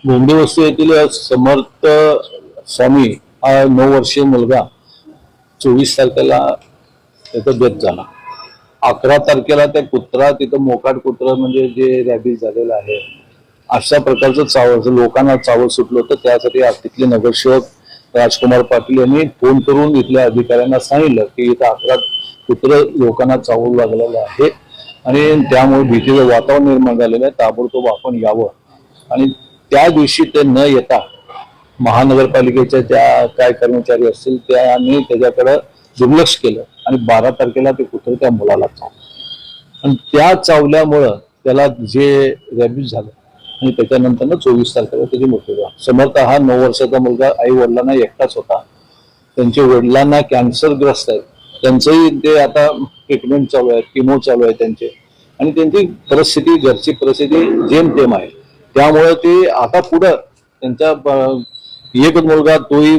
गोंडी वस्ती येथील समर्थ स्वामी हा 9 वर्षीय मुलगा 24 तारखेला त्याचा डेथ झाला। 11 तारखेला त्या कुत्रा तिथं मोकाट कुत्रा म्हणजे जे रॅबीज झालेलं आहे अशा प्रकारचं चावल लोकांना चावल सुटलं होतं। त्यासाठी तिथले नगरसेवक राजकुमार पाटील यांनी फोन करून इथल्या अधिकाऱ्यांना सांगितलं की इथं 11 कुत्रे लोकांना चावू लागलेलं आहे आणि त्यामुळे भीतीचं वातावरण निर्माण झालेलं आहे। ताबडतोब आपण यावं आणि त्या दिवशी ते न येता महानगरपालिकेच्या त्या काय कर्मचारी असतील त्यांनी त्याच्याकडे दुर्लक्ष केलं आणि 12 तारखेला ते कुत्रे त्या मुलाला चावलं आणि त्या चावल्यामुळं त्याला जे रॅबीज झालं आणि त्याच्यानंतर 24 तारखेला त्याची मृत्यू झाला। समर्थ हा 9 वर्षाचा मुलगा आई वडिलांना एकटाच होता। त्यांच्या वडिलांना कॅन्सरग्रस्त आहेत, त्यांचंही ते आता ट्रीटमेंट चालू आहे, किमो चालू आहे त्यांचे आणि त्यांची परिस्थिती घरची परिस्थिती जेमतेम आहे। त्यामुळे ते आता पुढं त्यांच्या एकच मुलगा तोही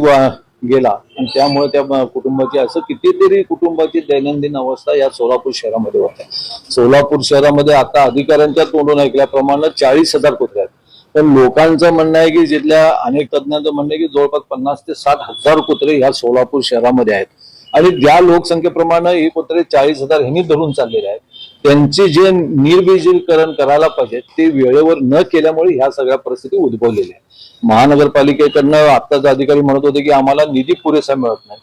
गेला आणि त्यामुळे त्या कुटुंबाची असं कितीतरी कुटुंबाची दैनंदिन अवस्था या सोलापूर शहरामध्ये होते। सोलापूर शहरामध्ये आता अधिकाऱ्यांच्या तोंडून ऐकल्याप्रमाणे 40,000 कुत्रे आहेत, पण लोकांचं म्हणणं आहे की जिथल्या अनेक तज्ञांचं म्हणणं आहे की जवळपास 50,000 ते 60,000 कुत्रे ह्या सोलापूर शहरामध्ये आहेत आणि ज्या लोकसंख्येप्रमाणे ही कुत्रे 40,000 ह्यांनी धरून चाललेले आहेत त्यांचे जे निर्बीजीकरण करायला पाहिजे ते वेळेवर न केल्यामुळे ह्या सगळ्या परिस्थिती उद्भवलेल्या आहेत। महानगरपालिकेकडनं आत्ताच अधिकारी म्हणत होते की आम्हाला निधी पुरेसा मिळत नाही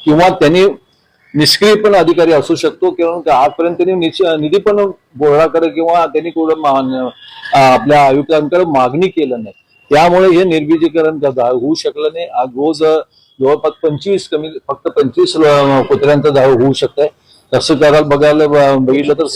किंवा त्यांनी निष्क्रिय पण अधिकारी असू शकतो किंवा आजपर्यंत त्यांनी निधी पण बोर्डाकडे किंवा त्यांनी कुठं आपल्या आयुक्तांकडे मागणी केलं नाही, त्यामुळे हे निर्बीजीकरण होऊ शकलं नाही। आज रोज जवळपास 25 फक्त 25 कुत्र्यांचं जाळं होऊ शकतंय। तसं करायला बघितलं तर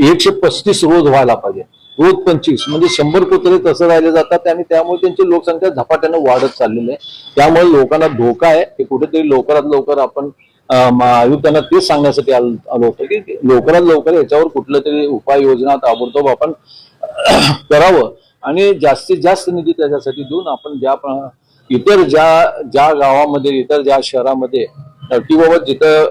135 रोज व्हायला पाहिजे, रोज 25 म्हणजे 100 कुत्रे तसं राहिले जातात आणि त्यामुळे त्यांची लोकसंख्या झपाट्यानं वाढत चाललेली आहे। त्यामुळे लोकांना धोका आहे की कुठेतरी लवकरात लवकर आपण आयुक्तांना तेच सांगण्यासाठी आलो होतो की लवकरात लवकर याच्यावर कुठलं तरी उपाययोजना ताबडतोब आपण करावं आणि जास्तीत जास्त निधी त्याच्यासाठी देऊन आपण इतर ज्या गावामध्ये इतर ज्या शहरामध्ये की बाबा जिथं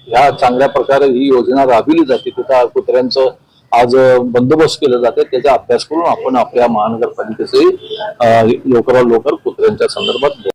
ह्या चांगल्या प्रकारे ही योजना राबविली जाते तिथं कुत्र्यांचं आज बंदोबस्त केलं जाते, त्याचा अभ्यास करून आपण आपल्या महानगरपालिकेचे लवकरात लवकर कुत्र्यांच्या संदर्भात